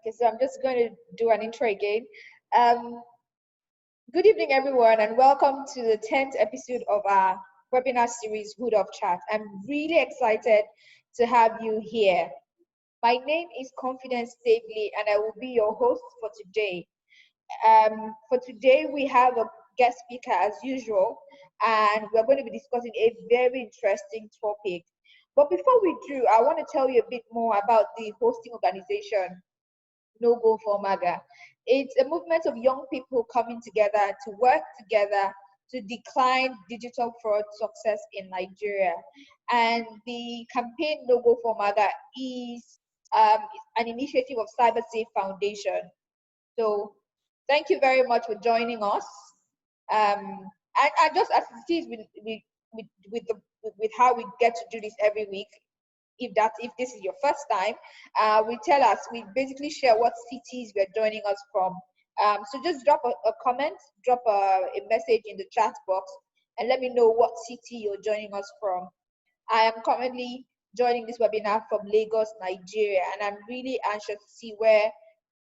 Okay, so I'm just going to do an intro again. Um, Good evening, everyone, and welcome to the 10th episode of our webinar series, Hood of Chat. I'm really excited to have you here. My name is Confidence Stavely, and I will be your host for today. For today, we have a guest speaker as usual, and we're going to be discussing a very interesting topic. But before we do, I want to tell you a bit more about the hosting organization, No Go for MAGA. It's a movement of young people coming together to work together to decline digital fraud success in Nigeria. And the campaign No Go for MAGA is an initiative of CyberSafe Foundation. So thank you very much for joining us. And just as it is with how we get to do this every week, if this is your first time, we basically share what cities we're joining us from. So just drop a comment, drop a message in the chat box, and let me know what city you're joining us from. I am currently joining this webinar from Lagos, Nigeria, and I'm really anxious to see where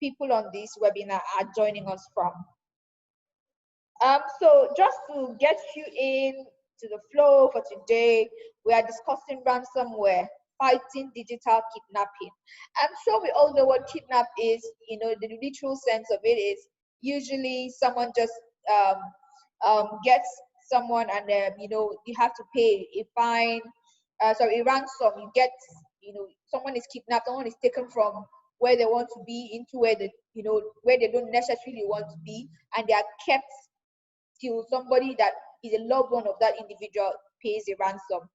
people on this webinar are joining us from. So just to get you in to the flow for today, we are discussing ransomware, fighting digital kidnapping. I'm sure we all know what kidnap is. You know, the literal sense of it is usually someone just gets someone, and you have to pay a fine, a ransom. You get, someone is kidnapped, someone is taken from where they want to be into where where they don't necessarily want to be, and they are kept till somebody that is a loved one of that individual pays a ransom.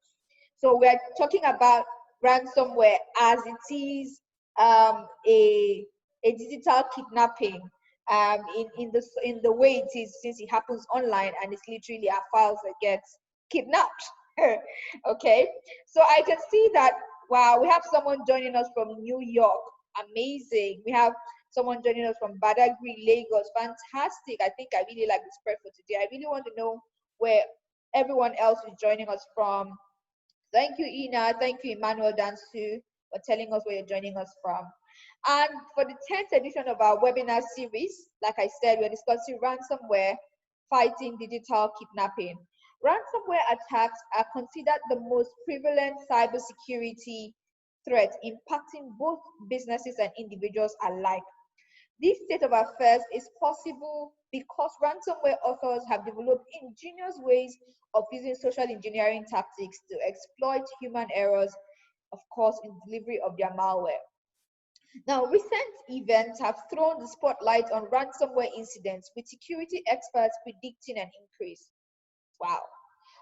So we're talking about ransomware as it is a digital kidnapping in the way it is, since it happens online and it's literally our files that get kidnapped. Okay, so I can see that, wow, we have someone joining us from New York. Amazing. We have someone joining us from Badagry, Lagos. Fantastic. I think I really like the spread for today. I really want to know where everyone else is joining us from. Thank you, Ina. Thank you, Emmanuel Dansu, for telling us where you're joining us from. And for the 10th edition of our webinar series, like I said, we're discussing ransomware, fighting digital kidnapping. Ransomware attacks are considered the most prevalent cybersecurity threat, impacting both businesses and individuals alike. This state of affairs is possible because ransomware authors have developed ingenious ways of using social engineering tactics to exploit human errors, of course, in delivery of their malware. Now, recent events have thrown the spotlight on ransomware incidents, with security experts predicting an increase. Wow.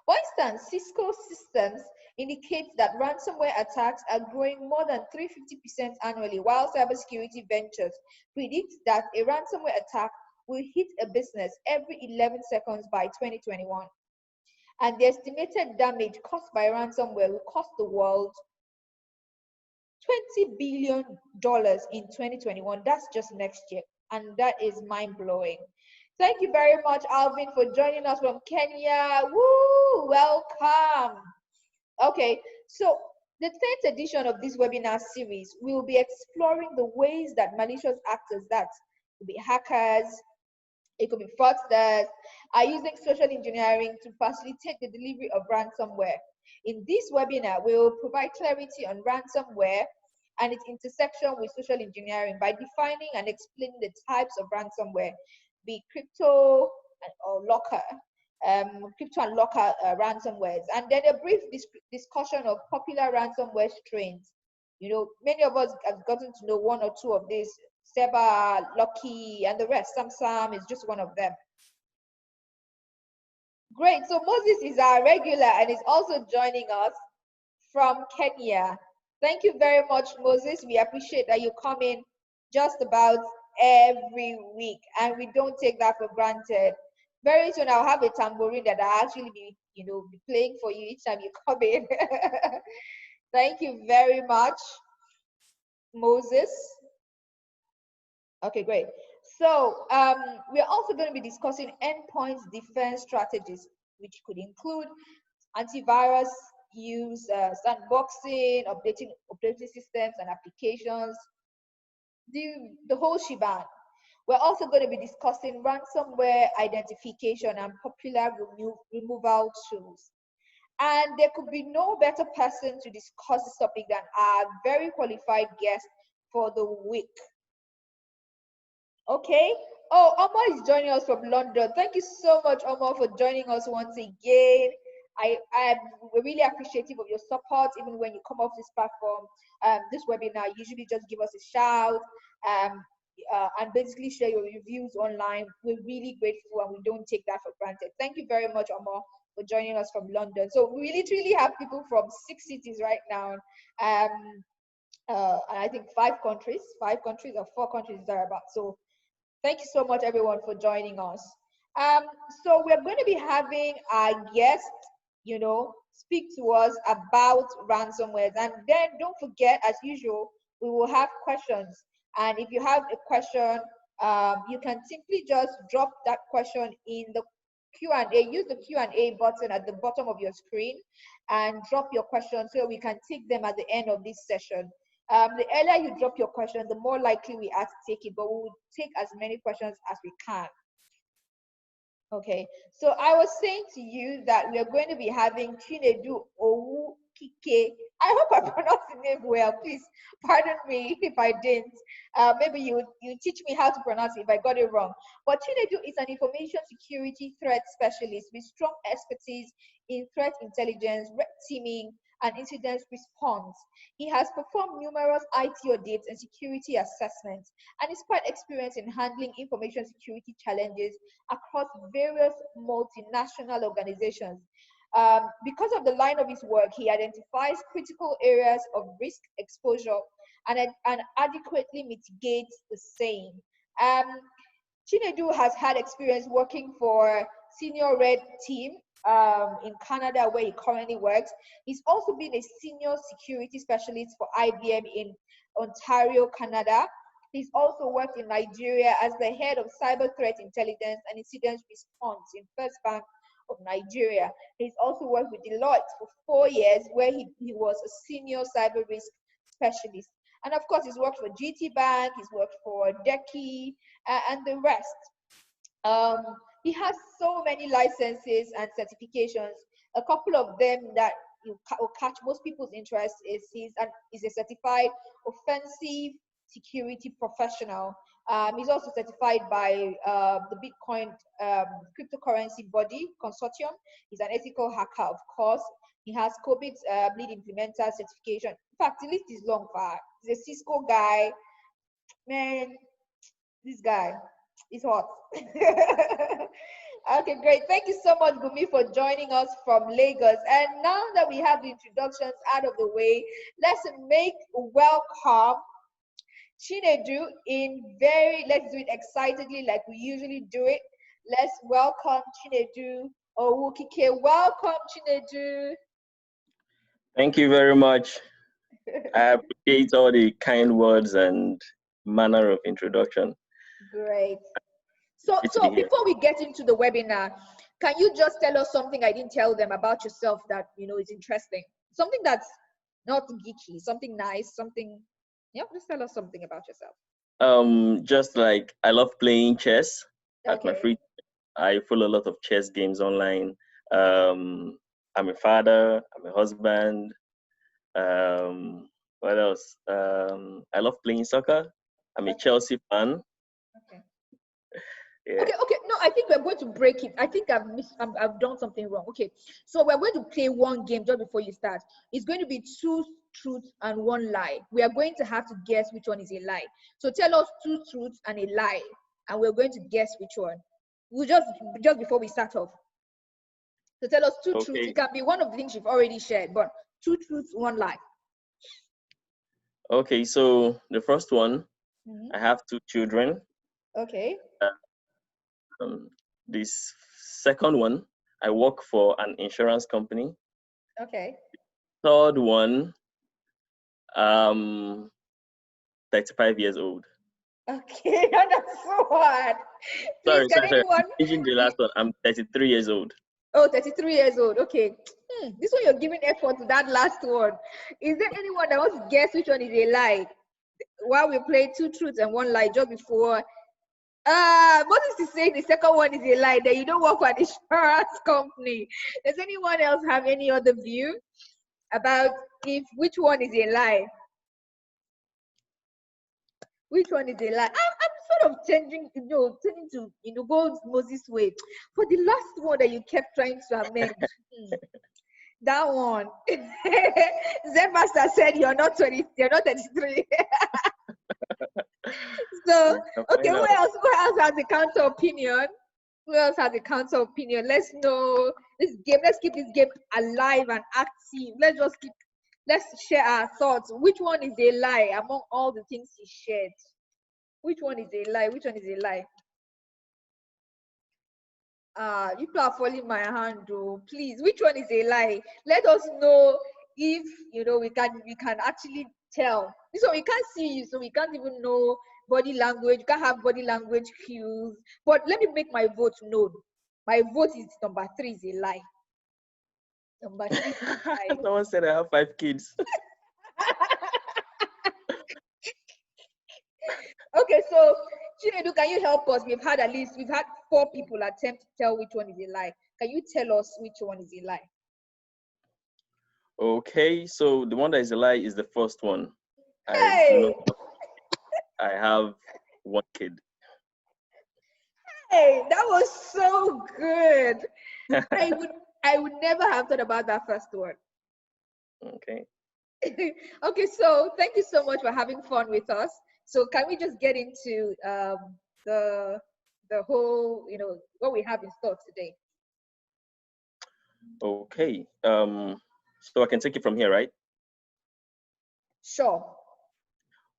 For instance, Cisco Systems indicates that ransomware attacks are growing more than 350% annually, while Cybersecurity Ventures predicts that a ransomware attack will hit a business every 11 seconds by 2021. And the estimated damage caused by ransomware will cost the world $20 billion in 2021. That's just next year, and that is mind-blowing. Thank you very much, Alvin, for joining us from Kenya. Woo! Welcome. Okay, so the 10th edition of this webinar series, we will be exploring the ways that malicious actors, that could be hackers, it could be fraudsters, are using social engineering to facilitate the delivery of ransomware. In this webinar, we will provide clarity on ransomware and its intersection with social engineering by defining and explaining the types of ransomware, be crypto or locker, crypto and locker ransomwares, and then a brief discussion of popular ransomware strains. You know, many of us have gotten to know one or two of these: Seba, Lucky, and the rest. Samsung is just one of them. Great. So Moses is our regular and is also joining us from Kenya. Thank you very much, Moses. We appreciate that you come in just about every week, and we don't take that for granted. Very soon I'll have a tambourine that I'll actually be playing for you each time you come in. Thank you very much, Moses. Okay, great. So we're also going to be discussing endpoint defense strategies, which could include antivirus use, sandboxing, updating operating systems and applications, the whole shebang. We're also going to be discussing ransomware identification and popular removal tools. And there could be no better person to discuss this topic than our very qualified guest for the week. Okay. Oh, Omar is joining us from London. Thank you so much, Omar, for joining us once again. I'm really appreciative of your support, even when you come off this platform, this webinar. Usually just give us a shout and basically share your reviews online. We're really grateful and we don't take that for granted. Thank you very much, Omar, for joining us from London. So we literally have people from 6 cities right now. And I think 5 countries or 4 countries thereabouts. So thank you so much, everyone, for joining us. So we're going to be having our guest, speak to us about ransomware. And then don't forget, as usual, we will have questions. And if you have a question, you can simply just drop that question in the Q&A. Use the Q&A button at the bottom of your screen and drop your questions so we can take them at the end of this session. The earlier you drop your question, the more likely we are to take it, but we will take as many questions as we can. Okay, so I was saying to you that we are going to be having Chinedu Owukike. I hope I pronounced the name well. Please pardon me if I didn't. Maybe you teach me how to pronounce it if I got it wrong. But Chinedu is an information security threat specialist with strong expertise in threat intelligence, red teaming, and incident response. He has performed numerous IT audits and security assessments and is quite experienced in handling information security challenges across various multinational organizations. Because of the line of his work, he identifies critical areas of risk exposure and adequately mitigates the same. Chinedu has had experience working for Senior Red Team in Canada, where he currently works. He's also been a senior security specialist for IBM in Ontario, Canada. He's also worked in Nigeria as the head of cyber threat intelligence and incident response in First Bank of Nigeria. He's also worked with Deloitte for 4 years, where he was a senior cyber risk specialist. And of course, he's worked for GT Bank, he's worked for DECI, and the rest. He has so many licenses and certifications. A couple of them that will catch most people's interest is he's a certified offensive security professional. He's also certified by the Bitcoin cryptocurrency body consortium. He's an ethical hacker, of course. He has COBIT's lead implementer certification. In fact, the list is long. He's a Cisco guy. Man, this guy is hot. Okay, great. Thank you so much, Gumi, for joining us from Lagos. And now that we have the introductions out of the way, let's make welcome Chinedu let's do it excitedly like we usually do it. Let's welcome Chinedu Owukike. Welcome, Chinedu. Thank you very much. I appreciate all the kind words and manner of introduction. Great. So before we get into the webinar, can you just tell us something I didn't tell them about yourself that is interesting? Something that's not geeky, something nice, something. Just tell us something about yourself. Just like I love playing chess at my Okay. free time. I follow a lot of chess games online. I'm a father, I'm a husband. What else? I love playing soccer. I'm a Chelsea fan. Okay. Yeah. Okay. No, I think we're going to break it. I think I've done something wrong. Okay. So we're going to play one game just before you start. It's going to be 2 truths and 1 lie. We are going to have to guess which one is a lie. So tell us 2 truths and a lie, and we're going to guess which one. We'll just before we start off. So tell us 2 truths. It can be one of the things you've already shared, but 2 truths, 1 lie. Okay, so the first one, I have 2 children. Okay. This second one, I work for an insurance company. Okay. Third one, 35 years old. Okay, that's so hard. Please, Sorry. Changing the last one. I'm 33 years old. Oh, 33 years old. Okay. This one you're giving effort to that last one. Is there anyone that wants to guess which one is a lie? while we play two truths and one lie just before. Moses is saying the second one is a lie, that you don't work for an insurance company. Does anyone else have any other view about which one is a lie? Which one is a lie? I'm sort of changing, turning to, go Moses' way. For the last one that you kept trying to amend, that one. Zen Master said you're not 20, you're not 33. So, okay, who else has a counter opinion? Who else has a counter opinion? Let's know this game. Let's keep this game alive and active. Let's share our thoughts. Which one is a lie among all the things he shared? Which one is a lie? Which one is a lie? People are following my hand, though. Please, which one is a lie? Let us know if we can actually tell. So we can't see you, so we can't even know body language. You can't have body language cues. But let me make my vote known. My vote is number 3 is a lie. Number 3 is a lie. Someone said I have 5 kids. Okay, so Chinedu, can you help us? We've had 4 people attempt to tell which one is a lie. Can you tell us which one is a lie? Okay, so the one that is a lie is the first one. Hey! I have 1 kid. Hey, that was so good. I would never have thought about that first one. Okay. Okay, so thank you so much for having fun with us. So can we just get into the whole, what we have in store today? Okay. So I can take it from here, right? Sure.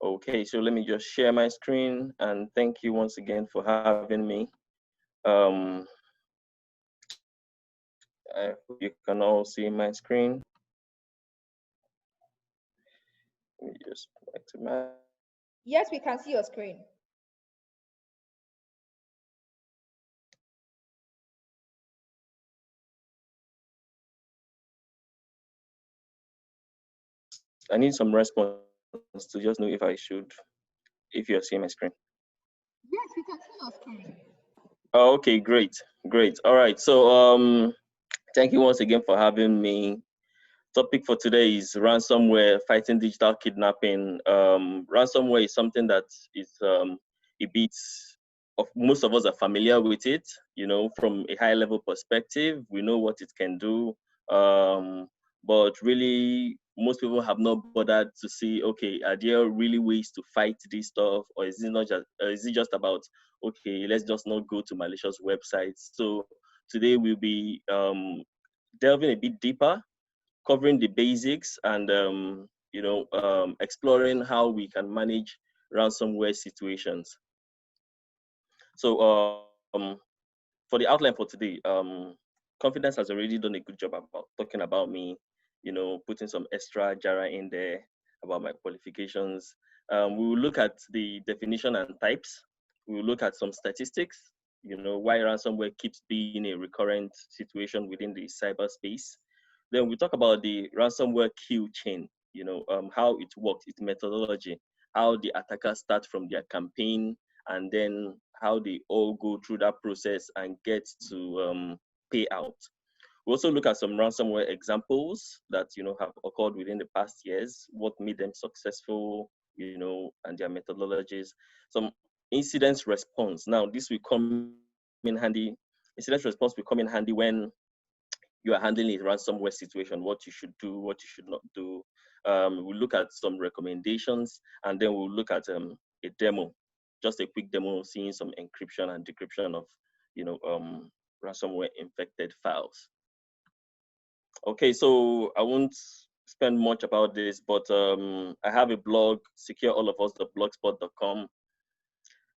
Okay, so let me just share my screen, and thank you once again for having me. I hope you can all see my screen. Let me just back to my. Yes, we can see your screen. I need some response to just know if you're seeing my screen. Yes, we can see your screen. Oh, okay, great. All right, so thank you once again for having me. Topic for today is ransomware, fighting digital kidnapping. Ransomware is something that is most of us are familiar with it, from a high level perspective. We know what it can do. But really most people have not bothered to see, okay, are there really ways to fight this stuff, or is it just about, okay, let's just not go to malicious websites? So today we'll be delving a bit deeper, covering the basics, and exploring how we can manage ransomware situations. So for the outline for today, Confidence has already done a good job about talking about me, putting some extra jara in there about my qualifications. We will look at the definition and types. We will look at some statistics, why ransomware keeps being a recurrent situation within the cyberspace. Then we talk about the ransomware kill chain, how it works, its methodology, how the attackers start from their campaign, and then how they all go through that process and get to pay out. We also look at some ransomware examples that have occurred within the past years, what made them successful, and their methodologies. Some incident response. Now, this will come in handy. Incident response will come in handy when you are handling a ransomware situation, what you should do, what you should not do. We'll look at some recommendations, and then we'll look at a demo, just a quick demo, seeing some encryption and decryption of, ransomware infected files. Okay, so I won't spend much about this, but I have a blog, secureallofus.blogspot.com,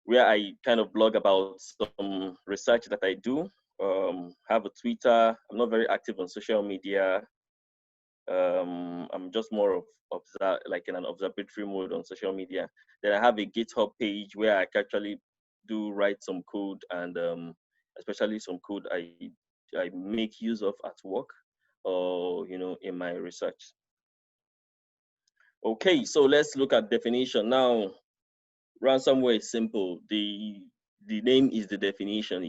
where I kind of blog about some research that I do. Have a Twitter. I'm not very active on social media. I'm just more of like in an observatory mode on social media. Then I have a GitHub page where I can actually do write some code, and especially some code I make use of at work or in my research. Okay, so let's look at definition. Now, ransomware is simple. The name is the definition,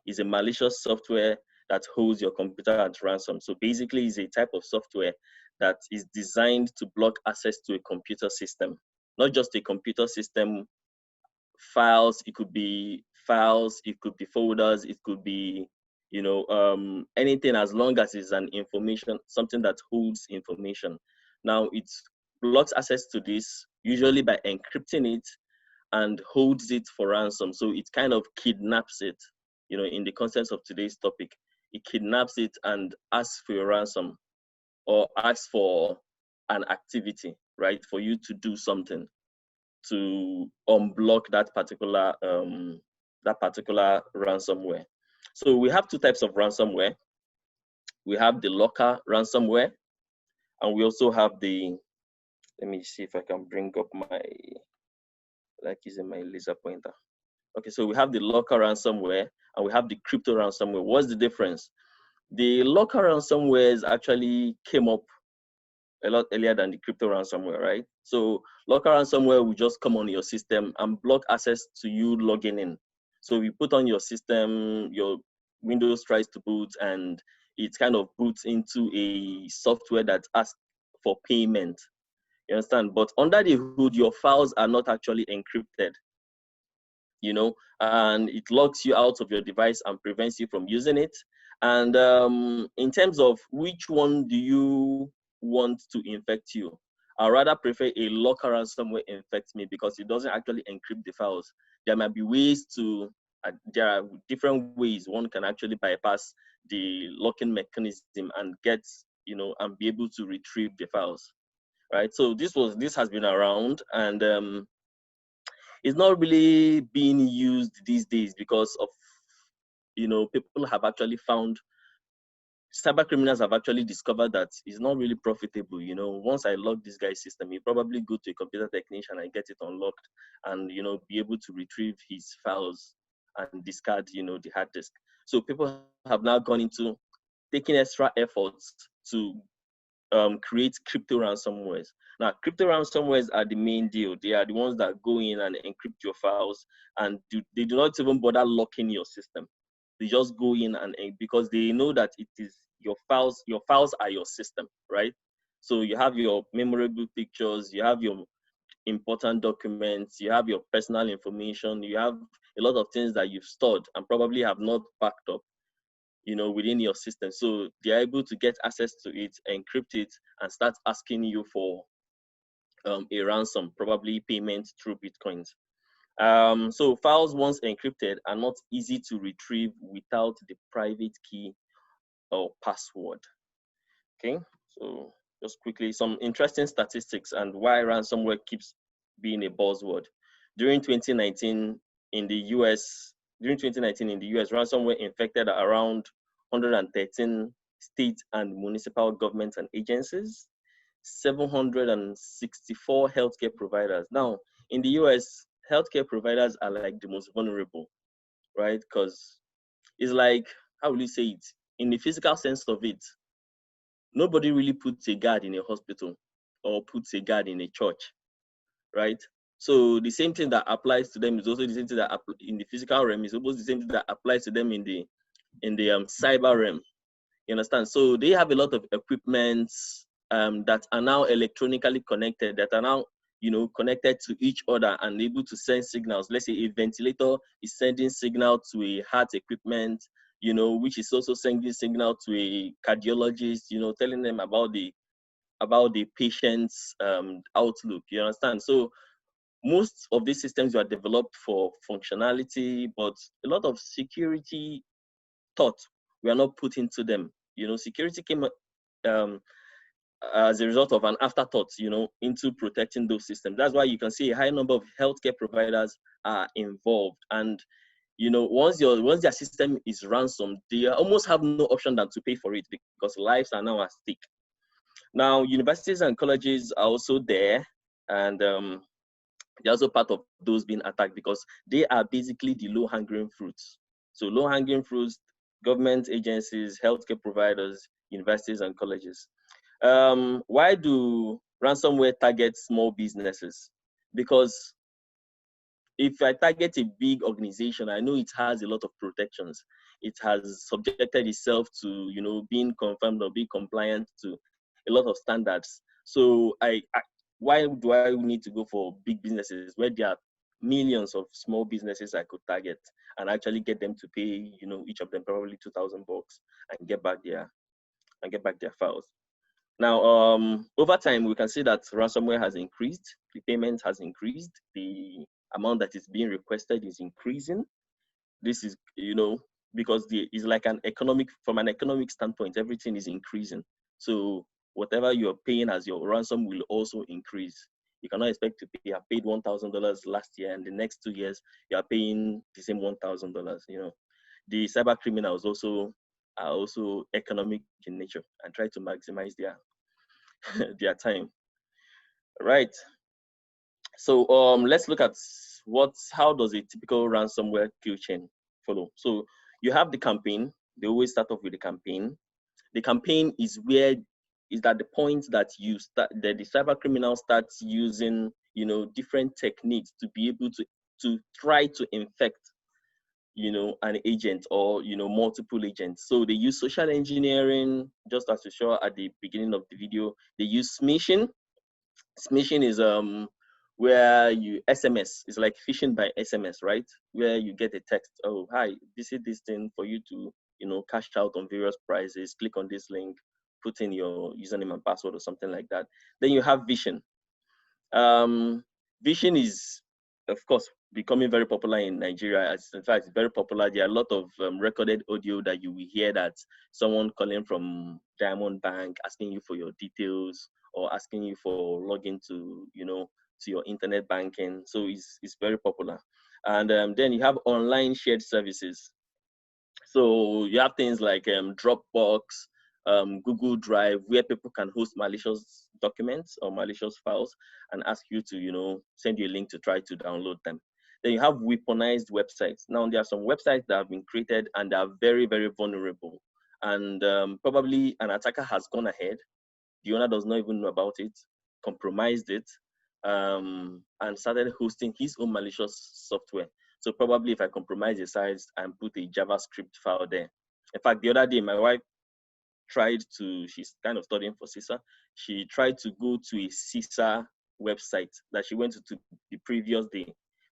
is a malicious software that holds your computer at ransom. So basically it's a type of software that is designed to block access to a computer system. Not just a computer system, files, it could be files, it could be folders, it could be, anything as long as it's an information, something that holds information. Now it blocks access to this, usually by encrypting it and holds it for ransom. So it kind of kidnaps it, in the context of today's topic. It kidnaps it and asks for your ransom or asks for an activity, right? For you to do something to unblock that particular ransomware. So we have two types of ransomware. We have the local ransomware, and we also have let me see if I can bring up using my laser pointer. Okay, so we have the local ransomware and we have the crypto ransomware. What's the difference? The local ransomwares actually came up a lot earlier than the crypto ransomware, right? So local ransomware will just come on your system and block access to you logging in. So you put on your system, your Windows tries to boot, and it kind of boots into a software that asks for payment. You understand? But under the hood, your files are not actually encrypted, and it locks you out of your device and prevents you from using it. And in terms of which one do you want to infect you, I rather prefer a local ransomware infect me because it doesn't actually encrypt the files. There might be ways there are different ways one can actually bypass the locking mechanism and get, and be able to retrieve the files, right? So this has been around, and it's not really being used these days because of, people have actually found, cyber criminals have actually discovered that it's not really profitable. Once I lock this guy's system, he probably go to a computer technician and get it unlocked and, be able to retrieve his files and discard, the hard disk. So people have now gone into taking extra efforts to create crypto ransomwares. Now, crypto ransomwares are the main deal. They are the ones that go in and encrypt your files, and they do not even bother locking your system. They just go in and because they know that it is your files. Your files are your system, right? So you have your memorable pictures, you have your important documents, you have your personal information, you have a lot of things that you've stored and probably have not backed up, within your system. So they're able to get access to it, encrypt it, and start asking you for a ransom, probably payment through Bitcoins. So files once encrypted are not easy to retrieve without the private key or password. Okay, so just quickly, some interesting statistics and why ransomware keeps being a buzzword. During 2019 in the US, ransomware infected around 113 state and municipal governments and agencies, 764 healthcare providers. Now, in the US, healthcare providers are like the most vulnerable, right? Because it's like, how will you say it? In the physical sense of it, nobody really puts a guard in a hospital or puts a guard in a church, right? So the same thing that applies to them is also the same thing that in the physical realm is almost the same thing that applies to them in the cyber realm. You understand? So they have a lot of equipment that are now electronically connected, that are now, connected to each other and able to send signals. Let's say a ventilator is sending signal to a heart equipment, which is also sending signal to a cardiologist, telling them about the patient's outlook. You understand? So most of these systems were developed for functionality, but a lot of security thought were not put into them. Security came as a result of an afterthought, into protecting those systems. That's why you can see a high number of healthcare providers are involved. And, once their system is ransomed, they almost have no option than to pay for it because lives are now at stake. Now, universities and colleges are also there, and they're also part of those being attacked because they are basically the low-hanging fruits. So low-hanging fruits, government agencies, healthcare providers, universities, and colleges. Why do ransomware targets small businesses, because if I target a big organization, I know it has a lot of protections. It has subjected itself to, being confirmed or being compliant to a lot of standards. So why do I need to go for big businesses where there are millions of small businesses I could target and actually get them to pay, each of them probably $2,000 and get back their files. Now, over time, we can see that ransomware has increased, the payment has increased, the amount that is being requested is increasing. This is, because it's like from an economic standpoint, everything is increasing. So whatever you're paying as your ransom will also increase. You cannot expect to pay. You have paid $1,000 last year, and the next 2 years you are paying the same $1,000. The cyber criminals are also economic in nature and try to maximize their their time. Right. So let's look at how does a typical ransomware kill chain follow. So you have the campaign. They always start off with the campaign. The campaign is at the point that the cyber criminal starts using different techniques to be able to try to infect an agent or multiple agents. So they use social engineering, just as you saw at the beginning of the video. They use smishing. Smishing is where you SMS. It's like phishing by SMS, right? Where you get a text, oh hi, visit this thing for you to cash out on various prices. Click on this link, put in your username and password or something like that. Then you have phishing. Phishing is, of course, becoming very popular in Nigeria. In fact, it's very popular. There are a lot of recorded audio that you will hear that someone calling from Diamond Bank asking you for your details or asking you for login to your internet banking. So it's very popular. And then you have online shared services. So you have things like Dropbox, Google Drive, where people can host malicious documents or malicious files and ask you to, send you a link to try to download them. Then you have weaponized websites. Now, there are some websites that have been created and they are very, very vulnerable. And probably an attacker has gone ahead. The owner does not even know about it, compromised it, and started hosting his own malicious software. So probably if I compromise the sites and put a JavaScript file there. In fact, the other day, my wife she's kind of studying for CISA. She tried to go to a CISA website that she went to the previous day.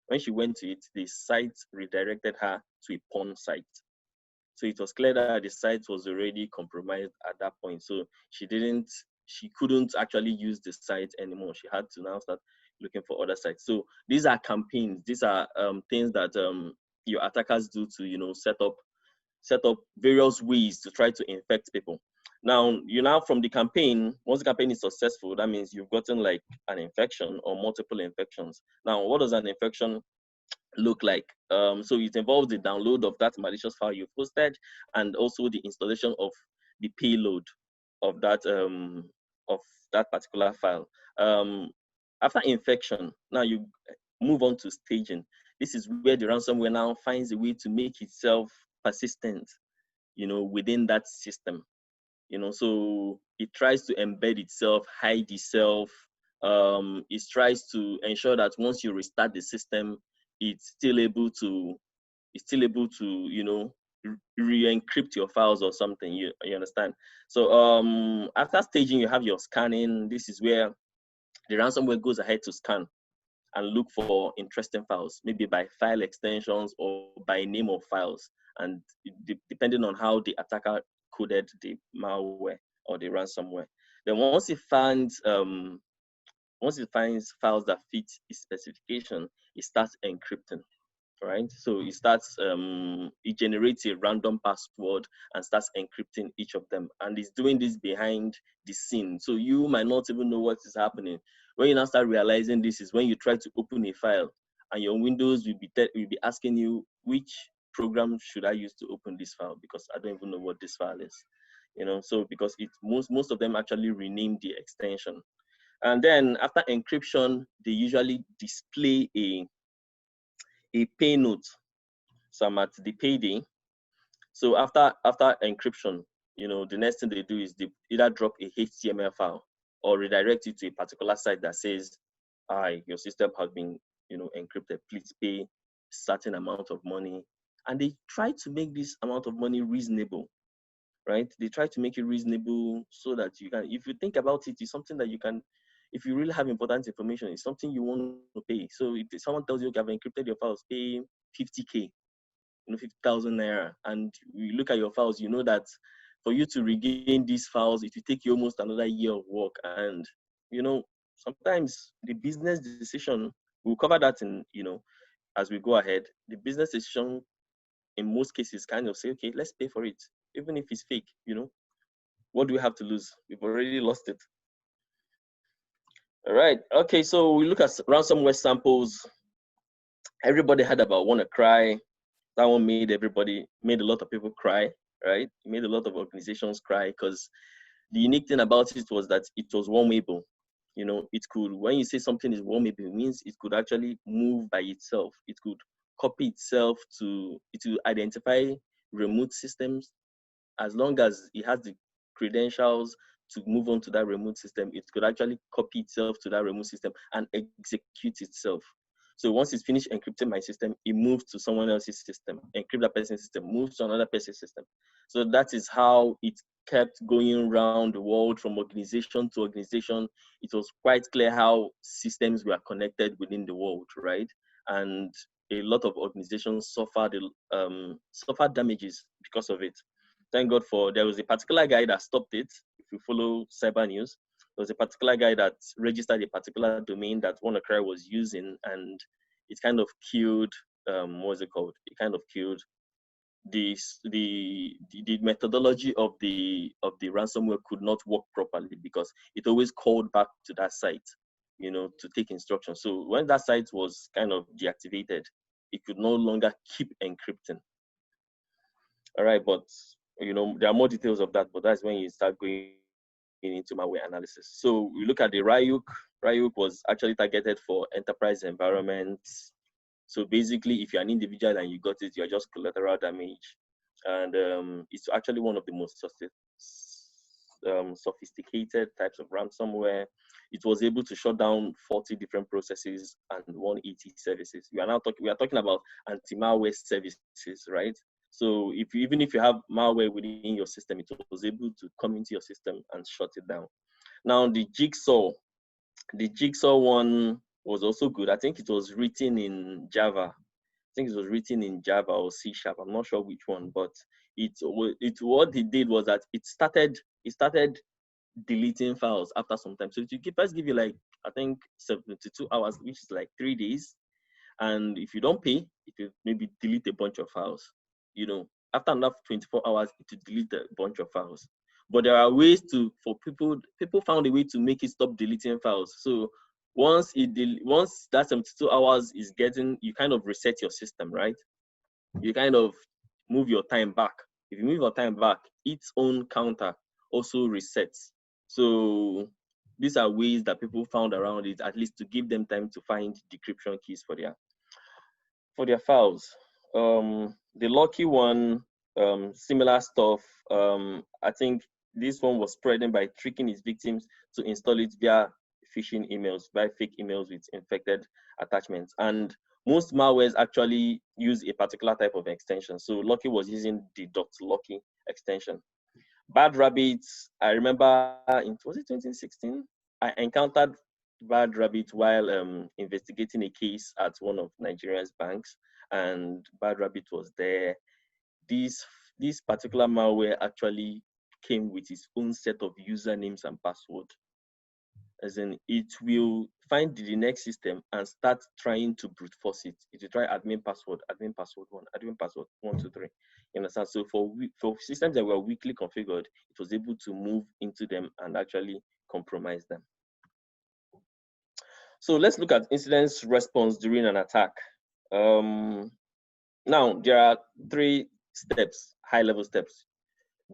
When she went to it, the site redirected her to a porn site. So it was clear that the site was already compromised at that point. So she couldn't actually use the site anymore. She had to now start looking for other sites. So these are campaigns. These are things that your attackers do to set up various ways to try to infect people. Now, from the campaign, once the campaign is successful, that means you've gotten like an infection or multiple infections. Now, what does an infection look like? So it involves the download of that malicious file you've posted and also the installation of the payload of that particular file. After infection, now you move on to staging. This is where the ransomware now finds a way to make itself persistent, within that system. So it tries to embed itself, hide itself. It tries to ensure that once you restart the system, it's still able to re-encrypt your files or something. You understand? So after staging, you have your scanning. This is where the ransomware goes ahead to scan and look for interesting files, maybe by file extensions or by name of files, and depending on how the attacker coded the malware or the ransomware. Then once it finds files that fit its specification, it starts encrypting. Right, so it generates a random password and starts encrypting each of them, and it's doing this behind the scene, so you might not even know what is happening. When you now start realizing this is when you try to open a file and your Windows will be asking you, which program should I use to open this file, because I don't even know what this file is. So because most of them actually rename the extension. And then after encryption, they usually display a pay note. So I'm at the payday. So after encryption, the next thing they do is they either drop a HTML file or redirect you to a particular site that says, "Hi, your system has been, encrypted. Please pay certain amount of money." And they try to make this amount of money reasonable, right? They try to make it reasonable so that you can, if you think about it, it's something that you can, if you really have important information, it's something you want to pay. So if someone tells you, "Okay, I've encrypted your files, pay 50K, 50,000 naira," and you look at your files, you know that for you to regain these files, it will take you almost another year of work. And, sometimes the business decision, we'll cover that in, as we go ahead, the business decision in most cases kind of say, "Okay, let's pay for it. Even if it's fake, what do we have to lose? We've already lost it." All right. Okay, so we look at ransomware samples. Everybody had about WannaCry. That one made a lot of people cry, right? It made a lot of organizations cry because the unique thing about it was that it was wormable. It could, when you say something is wormable, it means it could actually move by itself. It could copy itself it will identify remote systems. As long as it has the credentials to move on to that remote system, it could actually copy itself to that remote system and execute itself. So once it's finished encrypting my system, it moves to someone else's system, encrypt that person's system, moves to another person's system. So that is how it kept going around the world from organization to organization. It was quite clear how systems were connected within the world, right? And a lot of organizations suffered damages because of it. Thank God there was a particular guy that stopped it. If you follow cyber news, there was a particular guy that registered a particular domain that WannaCry was using, and it kind of killed, what is it called? It kind of killed the methodology of the ransomware could not work properly because it always called back to that site, to take instructions. So when that site was kind of deactivated, it could no longer keep encrypting. All right, but there are more details of that, but that's when you start going into malware analysis. So we look at the Ryuk. Ryuk was actually targeted for enterprise environments. So basically, if you're an individual and you got it, you're just collateral damage. And it's actually one of the most sophisticated types of ransomware. It was able to shut down 40 different processes and 180 services. We are talking about anti-malware services, right? So even if you have malware within your system, it was able to come into your system and shut it down. Now the Jigsaw one was also good. I think it was written in Java. I think it was written in Java or C#. I'm not sure which one, but what it did was that it started deleting files after some time. So it will first give you like, I think 72 hours, which is like 3 days. And if you don't pay, it will maybe delete a bunch of files. After another 24 hours, it will delete a bunch of files. But there are ways for people found a way to make it stop deleting files. So once that 72 hours is getting, you kind of reset your system, right? You kind of move your time back. If you move your time back, its own counter also resets. So these are ways that people found around it, at least to give them time to find decryption keys for their files. The lucky one, similar stuff. I think this one was spreading by tricking its victims to install it via phishing emails, via fake emails with infected attachments. And most malwares actually use a particular type of extension. So Lucky was using the .lucky extension. Bad Rabbits, I remember was it 2016? I encountered Bad Rabbit while investigating a case at one of Nigeria's banks, and Bad Rabbit was there. This particular malware actually came with its own set of usernames and password. As in, it will find the next system and start trying to brute force it. It will try admin password 1, admin password 123. You understand? So for systems that were weakly configured, it was able to move into them and actually compromise them. So let's look at incident response during an attack. Now there are 3 steps, high-level steps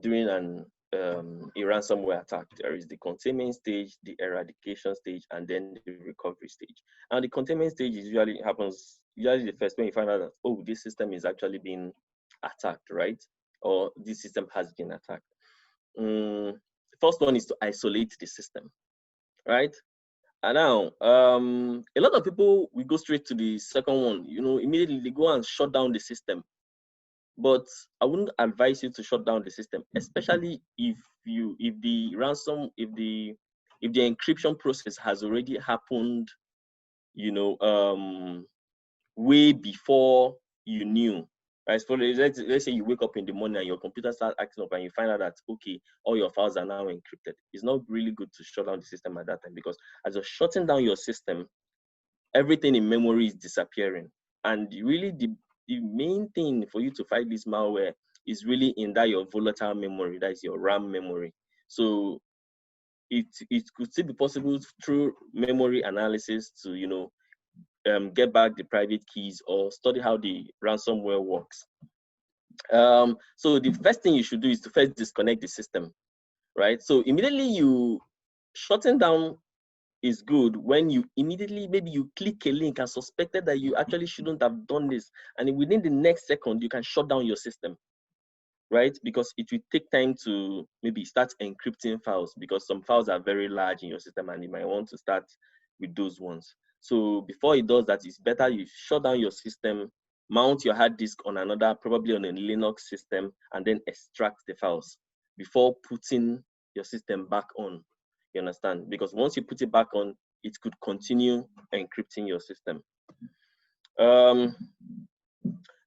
during a ransomware attack. There is the containment stage, the eradication stage, and then the recovery stage. And the containment stage usually the first when you find out that, oh, this system is actually being attacked, right? Or this system has been attacked. First one is to isolate the system. right? And now, a lot of people will go straight to the second one. Immediately they go and shut down the system. But I wouldn't advise you to shut down the system, especially if the ransom, if the encryption process has already happened, you know, way before you knew. Right? So let's say you wake up in the morning and your computer starts acting up and you find out that, okay, all your files are now encrypted. It's not really good to shut down the system at that time, because as you're shutting down your system, everything in memory is disappearing. And really the main thing for you to fight this malware is really in that your volatile memory, that is your RAM memory. So it could still be possible through memory analysis to get back the private keys or study how the ransomware works. So the first thing you should do is to first disconnect the system, right? So immediately you shutting down is good when you immediately, maybe you click a link and suspected that you actually shouldn't have done this, and within the next second you can shut down your system, right? Because it will take time to maybe start encrypting files, because some files are very large in your system and you might want to start with those ones. So before it does that, it's better you shut down your system, mount your hard disk on another, probably on a Linux system, and then extract the files before putting your system back on. You understand? Because once you put it back on, it could continue encrypting your system. Um,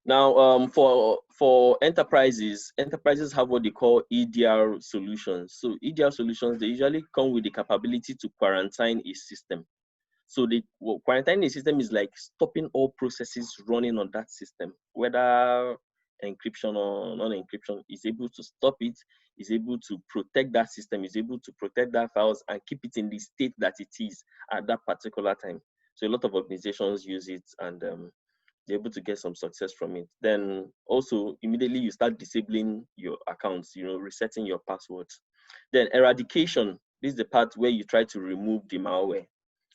Now, for enterprises have what they call EDR solutions. So EDR solutions, they usually come with the capability to quarantine a system. So quarantining a system is like stopping all processes running on that system, whether encryption or non-encryption. Is able to stop it, is able to protect that system, is able to protect that files and keep it in the state that it is at that particular time. So a lot of organizations use it, and you're able to get some success from it. Then also immediately you start disabling your accounts, resetting your passwords. Then eradication, this is the part where you try to remove the malware.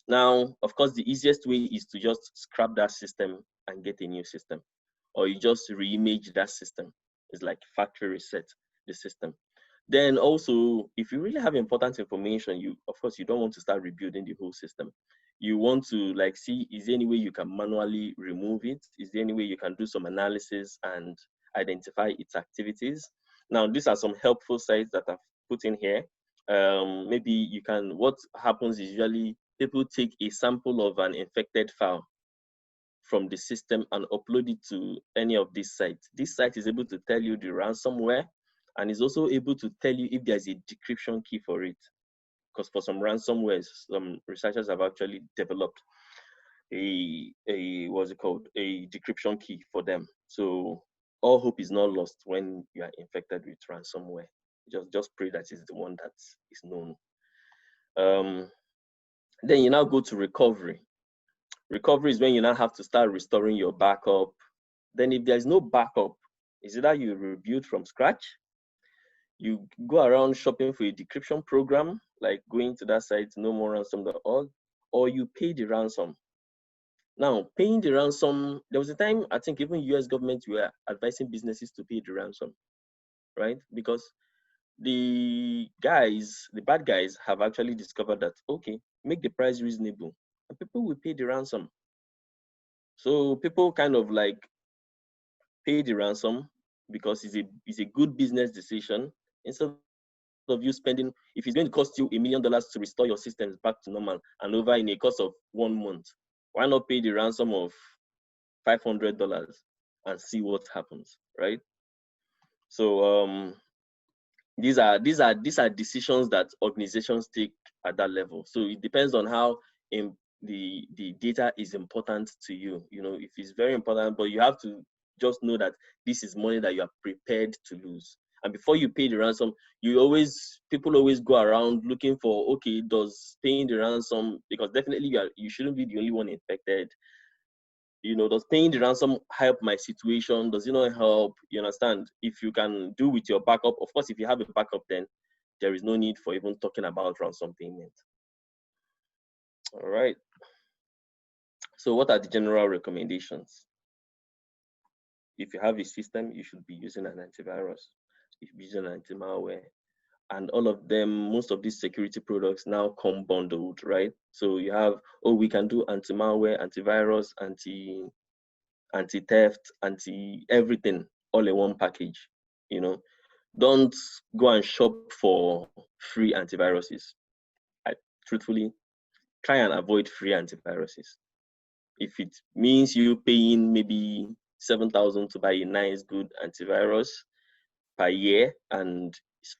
Now, of course, the easiest way is to just scrap that system and get a new system, or you just reimage that system. It's like factory reset the system. Then also, if you really have important information, of course you don't want to start rebuilding the whole system. You want to see, is there any way you can manually remove it? Is there any way you can do some analysis and identify its activities? Now, these are some helpful sites that I've put in here. Maybe you can, what happens is usually people take a sample of an infected file from the system and upload it to any of these sites. This site is able to tell you the ransomware, and is also able to tell you if there's a decryption key for it. Because for some ransomwares, some researchers have actually developed a what's it called, a decryption key for them. So all hope is not lost when you are infected with ransomware. Just pray that it's the one that is known. Then you now go to recovery. Recovery is when you now have to start restoring your backup. Then if there's no backup, is it that you rebuild from scratch? You go around shopping for a decryption program, like going to that site, nomoreransom.org, or you pay the ransom. Now, paying the ransom, there was a time, I think even US government were advising businesses to pay the ransom, right? Because the bad guys have actually discovered that, okay, make the price reasonable, and people will pay the ransom. So people kind of pay the ransom because it's a good business decision, instead of you spending, if it's going to cost you $1 million to restore your systems back to normal and over in a course of 1 month, why not pay the ransom of $500 and see what happens, right? So these are decisions that organizations take at that level. So it depends on how the data is important to you. If it's very important, but you have to just know that this is money that you are prepared to lose. And before you pay the ransom, people always go around looking for, okay, does paying the ransom, because definitely you shouldn't be the only one infected. Does paying the ransom help my situation? Does it not help? You understand? If you can do with your backup, of course, if you have a backup, then there is no need for even talking about ransom payment. All right. So what are the general recommendations? If you have a system, you should be using an antivirus. You should be using an anti-malware. and all of them, most of these security products now come bundled, right? So you have, oh, we can do anti-malware, antivirus, anti-theft, anti-everything, all in one package. You know, don't go and shop for free antiviruses. I truthfully try and avoid free antiviruses. If it means you paying maybe 7,000 to buy a nice good antivirus per year, and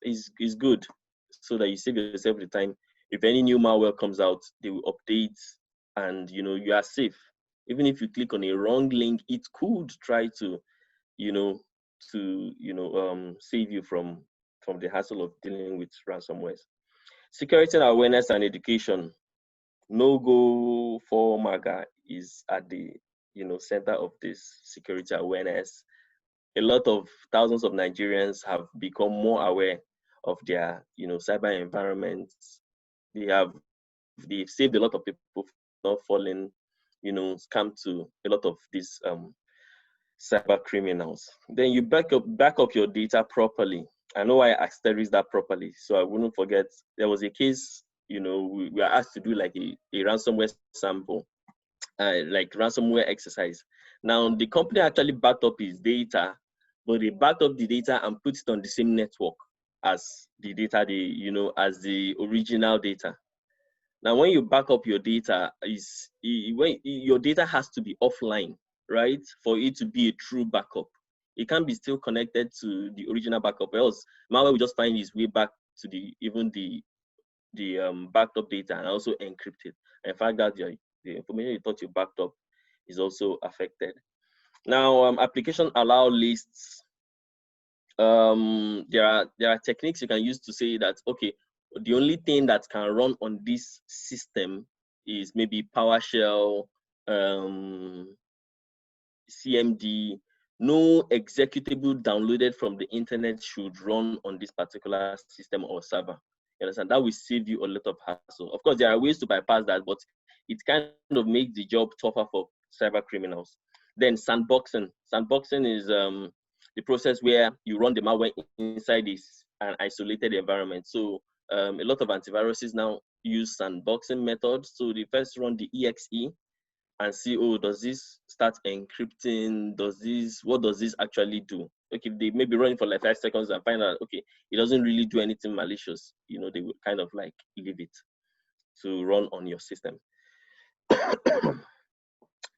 is good, so that you save yourself the time. If any new malware comes out, they will update, and you are safe. Even if you click on a wrong link, it could try to you know save you from the hassle of dealing with ransomware. Security awareness and education. No go for MAGA is at the center of this security awareness. A lot of thousands of Nigerians have become more aware of their cyber environments. They've saved a lot of people from not falling scam to a lot of these cyber criminals. Then you back up your data properly. I know I asterisked that properly, so I wouldn't forget. There was a case, we were asked to do like a ransomware sample, like ransomware exercise. Now the company actually backed up his data, but they backed up the data and put it on the same network as the data, as the original data. Now, when you back up your data, when your data has to be offline, right, for it to be a true backup. It can't be still connected to the original backup, else malware will just find its way back to the backed up data and also encrypt it. In fact, that the information you thought you backed up is also affected. Now, application allow lists. There are techniques you can use to say that, okay, the only thing that can run on this system is maybe PowerShell, CMD. No executable downloaded from the internet should run on this particular system or server. You understand? That will save you a lot of hassle. Of course, there are ways to bypass that, but it kind of makes the job tougher for cyber criminals. Then sandboxing. Sandboxing is the process where you run the malware inside an isolated environment. So a lot of antiviruses now use sandboxing methods. So they first run the exe and see, oh, does this start encrypting? What does this actually do? Okay, they may be running for like 5 seconds and find out, okay, it doesn't really do anything malicious. They would kind of like leave it to run on your system.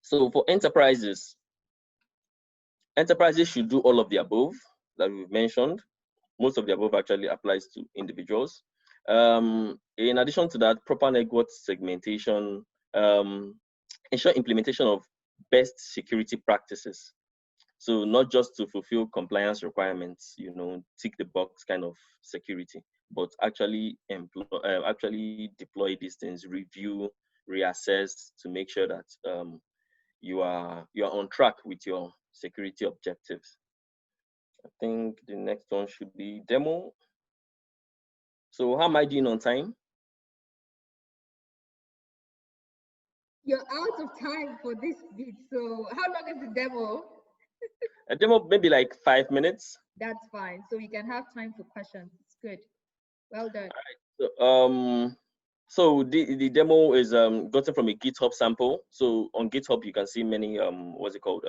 So for enterprises should do all of the above that we've mentioned. Most of the above actually applies to individuals. In addition to that, proper network segmentation, ensure implementation of best security practices. So not just to fulfill compliance requirements, tick the box kind of security, but actually deploy these things, review, reassess to make sure that you are on track with your security objectives. I think the next one should be demo. So how am I doing on time? You're out of time for this bit. So how long is the demo? A demo maybe like 5 minutes. That's fine. So we can have time for questions. It's good. Well done. All right. So the demo is gotten from a GitHub sample. So on GitHub you can see many what's it called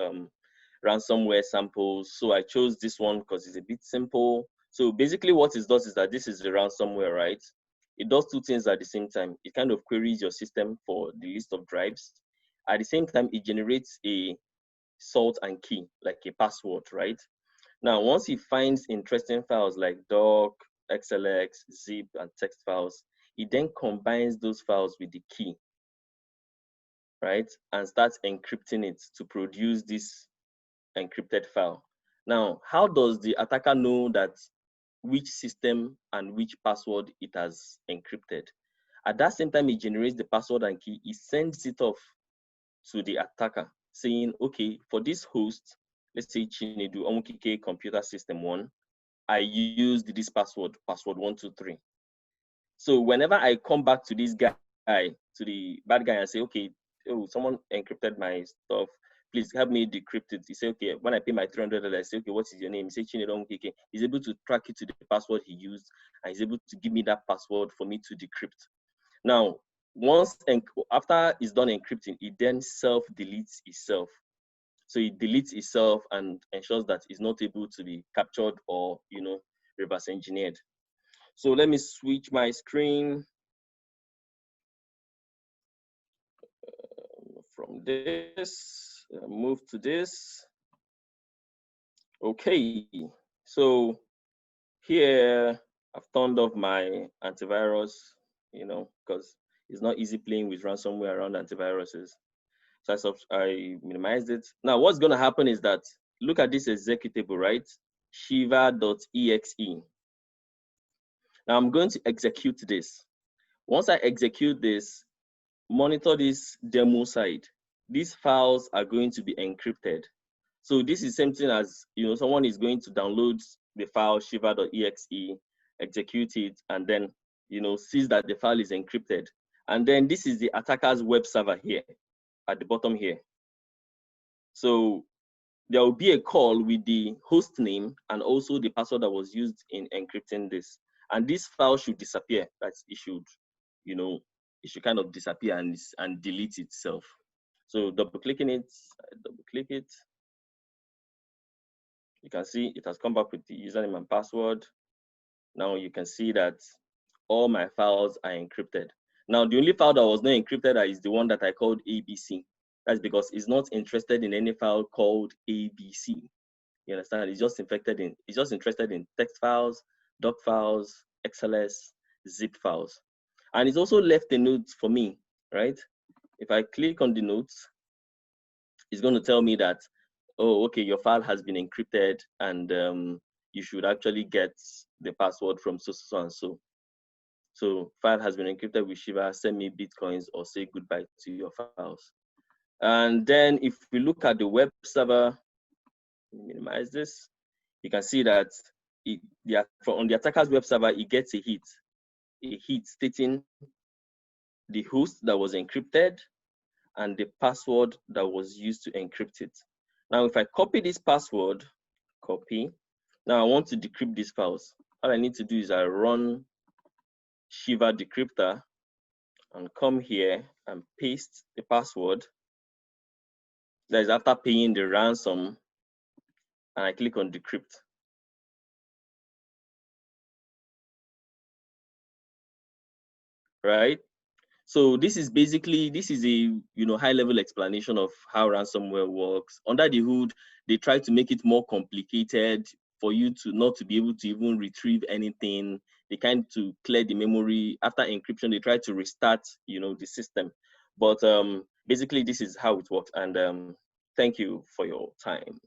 ransomware samples. So I chose this one because it's a bit simple. So basically what it does is that this is the ransomware, right? It does two things at the same time. It kind of queries your system for the list of drives. At the same time, it generates a salt and key, like a password, right? Now, once it finds interesting files like doc, XLX, zip, and text files, it then combines those files with the key, right? And starts encrypting it to produce this encrypted file. Now, how does the attacker know that which system and which password it has encrypted? At that same time, it generates the password and key. It sends it off to the attacker saying, okay, for this host, let's say Chinedu Omukike Computer System 1, I used this password 123. So whenever I come back to this guy, to the bad guy, and say, okay, oh, someone encrypted my stuff, please help me decrypt it. He said, okay, when I pay my $300, I say, okay, what is your name? He said, Chinedon Keke. He's able to track it to the password he used, and he's able to give me that password for me to decrypt. Now, after it's done encrypting, it then self-deletes itself. So it deletes itself and ensures that it's not able to be captured or, reverse engineered. So let me switch my screen from this, move to this. Okay, so here I've turned off my antivirus, because it's not easy playing with ransomware around antiviruses. So I minimized it. Now what's going to happen is that, look at this executable, right? shiva.exe. Now I'm going to execute this. Once I execute this, monitor this demo side. These files are going to be encrypted. So this is same thing as, someone is going to download the file shiva.exe, execute it, and then, sees that the file is encrypted. And then this is the attacker's web server here at the bottom here. So there will be a call with the host name and also the password that was used in encrypting this. And this file should disappear. That's it should, it should kind of disappear and delete itself. So double-clicking it, double-click it. You can see it has come back with the username and password. Now you can see that all my files are encrypted. Now the only file that was not encrypted is the one that I called ABC. That's because it's not interested in any file called ABC. You understand? It's just interested in text files, doc files, XLS, zip files. And it's also left a note for me, right? If I click on the notes, it's going to tell me that, oh, okay, your file has been encrypted, and you should actually get the password from so and so. So file has been encrypted with Shiva, send me Bitcoins or say goodbye to your files. And then if we look at the web server, minimize this, you can see that on the attacker's web server, it gets a hit stating the host that was encrypted and the password that was used to encrypt it. Now, if I copy this password, copy. Now I want to decrypt these files. All I need to do is I run Shiva decryptor and come here and paste the password. That is after paying the ransom, and I click on decrypt. Right? So this is a high level explanation of how ransomware works. Under the hood, they try to make it more complicated for you to not to be able to even retrieve anything. They kind to clear the memory. After encryption, they try to restart, the system. But basically, this is how it works. And thank you for your time.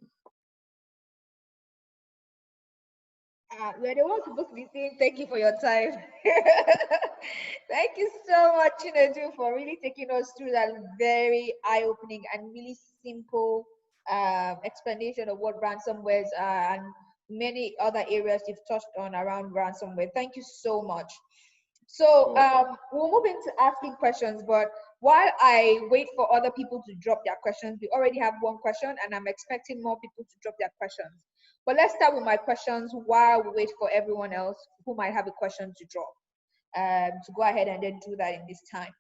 We're the ones supposed to be saying thank you for your time. Thank you so much, Chinedu, for really taking us through that very eye-opening and really simple explanation of what ransomwares are and many other areas you've touched on around ransomware. Thank you so much. So we'll move into asking questions, but while I wait for other people to drop their questions, we already have one question and I'm expecting more people to drop their questions. But let's start with my questions while we wait for everyone else who might have a question to drop. To go ahead and then do that in this time.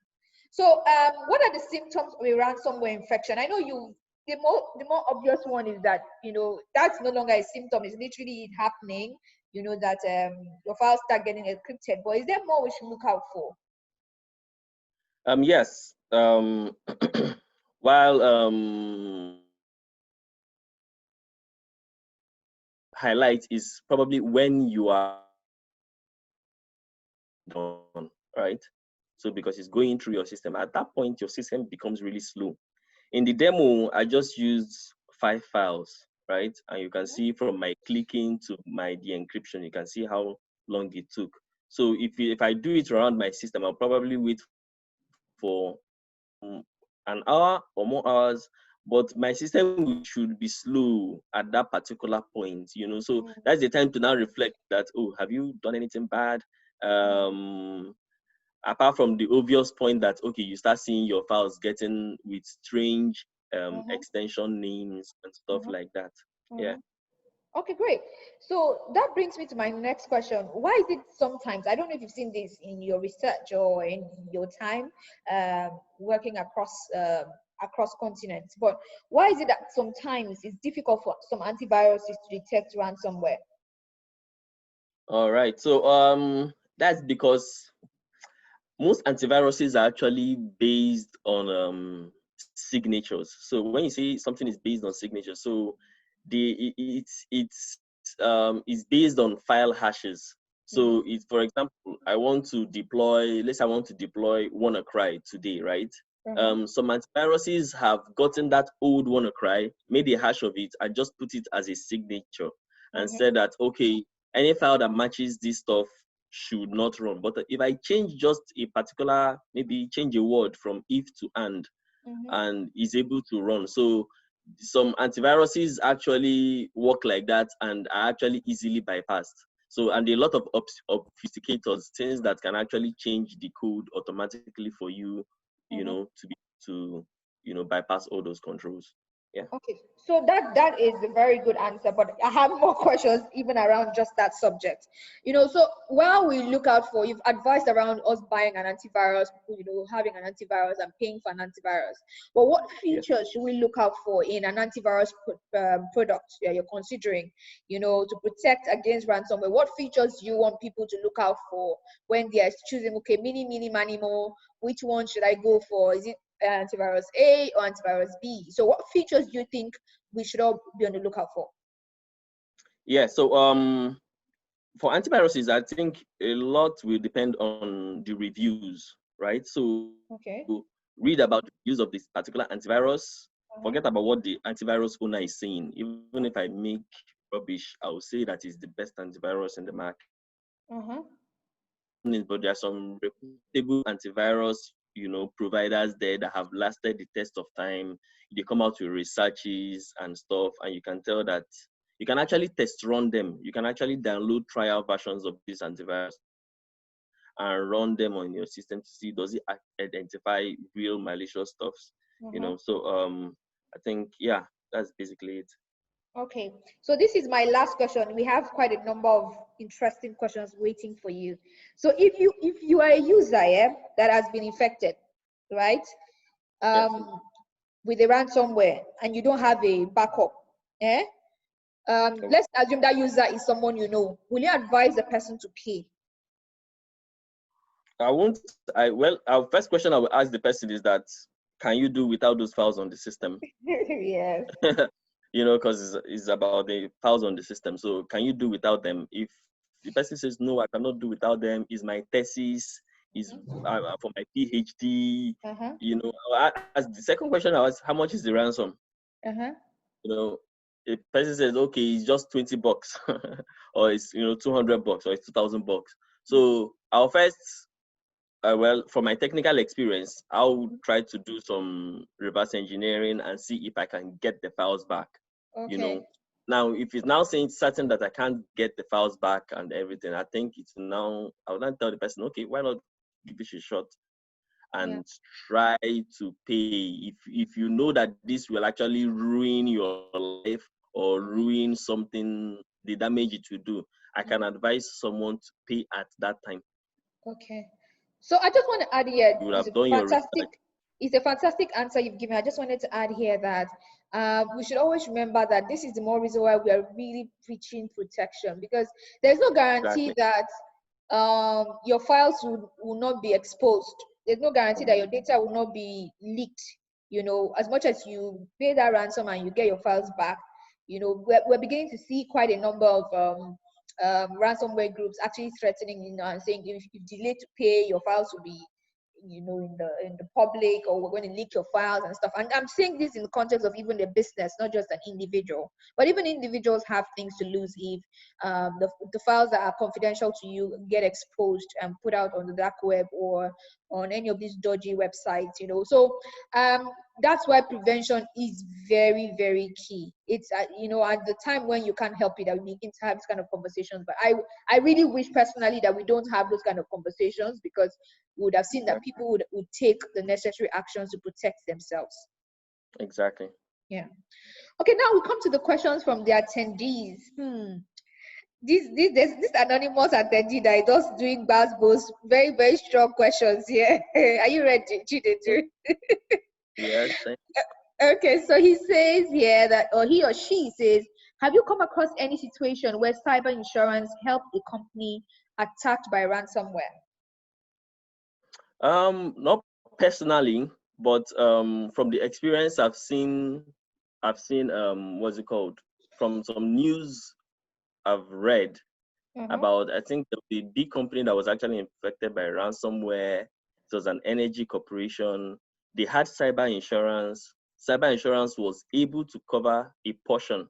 So what are the symptoms of a ransomware infection? I know the more obvious one is that, that's no longer a symptom, it's literally it happening, that your files start getting encrypted. But is there more we should look out for? Yes. While highlight is probably when you are done, right? So because it's going through your system, at that point, your system becomes really slow. In the demo, I just used 5 files, right? And you can see from my clicking to the encryption, you can see how long it took. So if I do it around my system, I'll probably wait for an hour or more hours, but my system should be slow at that particular point, so that's the time to now reflect that, oh, have you done anything bad? Apart from the obvious point that, okay, you start seeing your files getting with strange extension names and stuff like that. Yeah. Okay, great. So that brings me to my next question. Why is it sometimes, I don't know if you've seen this in your research or in your time working across continents, but why is it that sometimes it's difficult for some antiviruses to detect ransomware? All right. So that's because most antiviruses are actually based on signatures. So when you say something is based on signatures, so it's based on file hashes. So it's, for example, I want to deploy, let's say I want to deploy WannaCry today, right? Some antiviruses have gotten that old WannaCry, made a hash of it, and just put it as a signature and said that, okay, any file that matches this stuff should not run. But if I change just a particular, maybe change a word from if to and is able to run. So some antiviruses actually work like that and are actually easily bypassed. So, and a lot of obfuscators, things that can actually change the code automatically for you, you know, to be to, you know, bypass all those controls. Yeah. Okay, so that is a very good answer, but I have more questions even around just that subject. So while we look out for, you've advised around us buying an antivirus, having an antivirus and paying for an antivirus. But what features should we look out for in an antivirus product you're considering, to protect against ransomware? What features do you want people to look out for when they're choosing, okay, mini, mo, which one should I go for? Is it antivirus A or antivirus B? So what features do you think we should all be on the lookout for? Yeah, so for antiviruses, I think a lot will depend on the reviews, right? So read about the use of this particular antivirus. Forget about what the antivirus owner is saying. Even if I make rubbish, I will say that is the best antivirus in the market. But there are some reputable antivirus, providers there that have lasted the test of time. They come out with researches and stuff, and you can tell that you can actually test run them. You can actually download trial versions of this antivirus and run them on your system to see does it identify real malicious stuffs. So I think, yeah, that's basically it. Okay, so this is my last question. We have quite a number of interesting questions waiting for you. So if you are a user that has been infected, right, with a ransomware, and you don't have a backup, let's assume that user is someone you know. Will you advise the person to pay? Our first question I will ask the person is that, can you do without those files on the system? Yes. Because it's about the files on the system. So can you do without them? If the person says, no, I cannot do without them, is my thesis, is for my PhD, as the second question I was, how much is the ransom? A person says, okay, it's just $20 or it's, $200 or it's $2,000. So I'll first, from my technical experience, I'll try to do some reverse engineering and see if I can get the files back. Now, if it's now saying certain that I can't get the files back and everything, I think I would not tell the person, okay, why not give it a shot and try to pay. If you know that this will actually ruin your life or ruin something, the damage it will do, I can advise someone to pay at that time. Okay. So I just want to add here, You would have done your research. It's a fantastic answer you've given. I just wanted to add here that we should always remember that this is the more reason why we are really preaching protection, because there's no guarantee that your files will not be exposed. There's no guarantee that your data will not be leaked. As much as you pay that ransom and you get your files back, we're beginning to see quite a number of ransomware groups actually threatening, and saying if you delay to pay, your files will be, in the public, or we're going to leak your files and stuff. And I'm saying this in the context of even a business, not just an individual. But even individuals have things to lose if the files that are confidential to you get exposed and put out on the dark web or on any of these dodgy websites. So that's why prevention is very, very key. It's at the time when you can't help it that we begin to have this kind of conversations. But I really wish personally that we don't have those kind of conversations, because we would have seen that people would take the necessary actions to protect themselves. Exactly. Yeah. Okay, now we come to the questions from the attendees. This anonymous attendee that is just doing Basbo's very, very strong questions here. Are you ready, Chinedu? Yes. Okay, so he says here that, or he or she says, have you come across any situation where cyber insurance helped a company attacked by ransomware? Not personally, but from the experience I've seen what's it called? From some news I've read about, I think the big company that was actually infected by ransomware, it was an energy corporation. They had cyber insurance. Cyber insurance was able to cover a portion,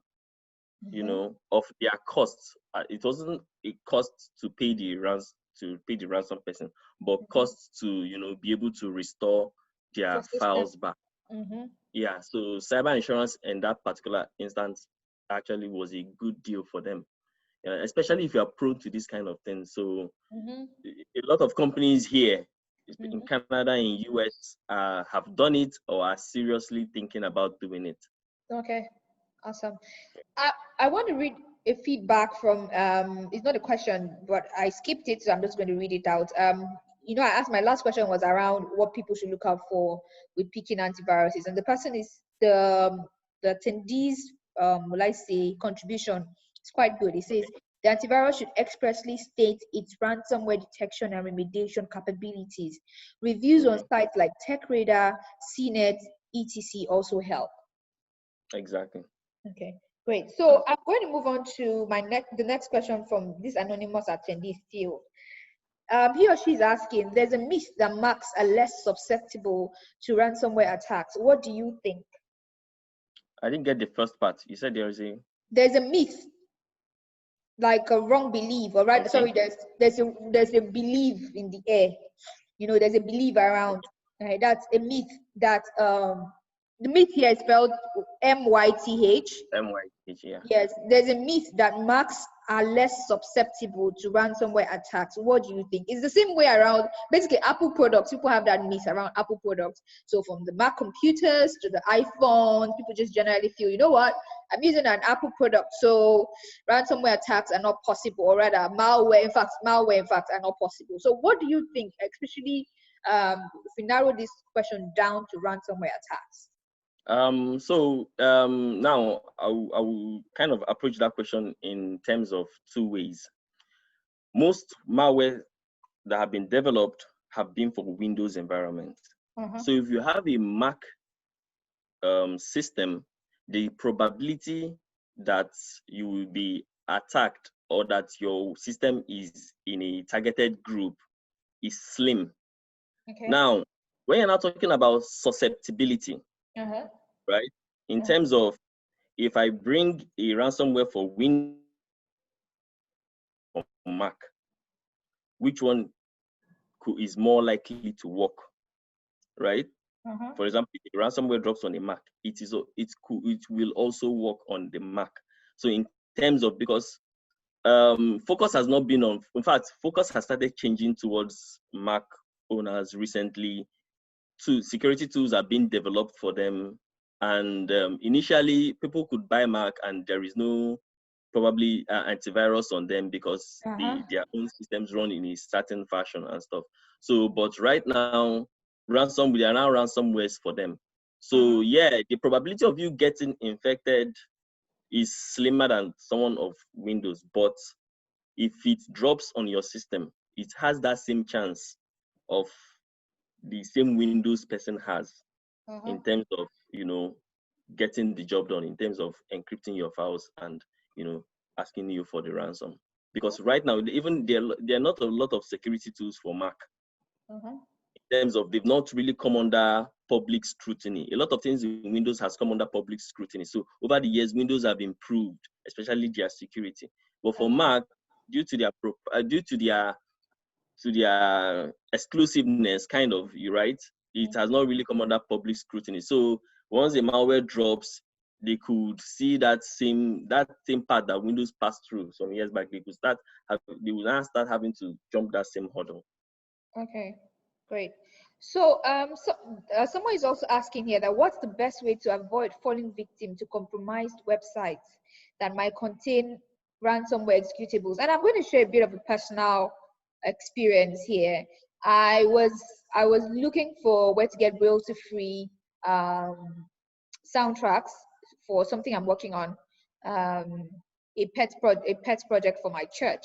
of their costs. It wasn't a cost to pay the ransom person, but costs to be able to restore their The system. files back. Yeah, so cyber insurance in that particular instance actually was a good deal for them, especially if you are prone to this kind of thing. So a lot of companies here in Canada and US have done it or are seriously thinking about doing it. Okay, awesome. I want to read a feedback from it's not a question, but I skipped it, so I'm just going to read it out. I asked, my last question was around what people should look out for with picking antiviruses, and the person is the attendees will I say contribution is quite good. It says the antivirus should expressly state its ransomware detection and remediation capabilities. Reviews on sites like TechRadar, CNET, etc. also help. Exactly. Okay, great. So I'm going to move on to the next question from this anonymous attendee still. He or she is asking, there's a myth that Macs are less susceptible to ransomware attacks. What do you think? I didn't get the first part. You said there's a myth, like a wrong belief, or right? Okay. Sorry, there's a belief in the air. There's a belief around. Right? That's a myth that the myth here is spelled MYTH. MYTH, yeah. Yes, there's a myth that Macs are less susceptible to ransomware attacks. What do you think? It's the same way around, basically, Apple products. People have that myth around Apple products. So from the Mac computers to the iPhones, people just generally feel, you know what? I'm using an Apple product, so ransomware attacks are not possible, or rather, malware, in fact, are not possible. So what do you think, especially if we narrow this question down to ransomware attacks? Now I will kind of approach that question in terms of two ways. Most malware that have been developed have been for Windows environment. So if you have a Mac system, the probability that you will be attacked or that your system is in a targeted group is slim. Okay. Now, when you're not talking about susceptibility, right? In terms of if I bring a ransomware for Windows or Mac, which one is more likely to work, right? For example, if the ransomware drops on a Mac, it will also work on the Mac. So in terms of, because focus has not been on, in fact, focus has started changing towards Mac owners recently. Security tools are being developed for them. And initially, people could buy Mac and there is no probably antivirus on them because their own systems run in a certain fashion and stuff. So, but right now, there are now ransomwares for them. So yeah, the probability of you getting infected is slimmer than someone of Windows. But if it drops on your system, it has that same chance of the same Windows person has in terms of, getting the job done, in terms of encrypting your files and, asking you for the ransom. Because right now, even there are not a lot of security tools for Mac. In terms of, they've not really come under public scrutiny. A lot of things in Windows has come under public scrutiny. So over the years, Windows have improved, especially their security. But for Mac, due to their exclusiveness, kind of, you're right, it has not really come under public scrutiny. So once a malware drops, they could see that same part that Windows passed through some years back. They will now start having to jump that same hurdle. Okay, great. Someone is also asking here that what's the best way to avoid falling victim to compromised websites that might contain ransomware executables? And I'm going to share a bit of a personal experience here. I was looking for where to get royalty-free soundtracks for something I'm working on, a pet project for my church,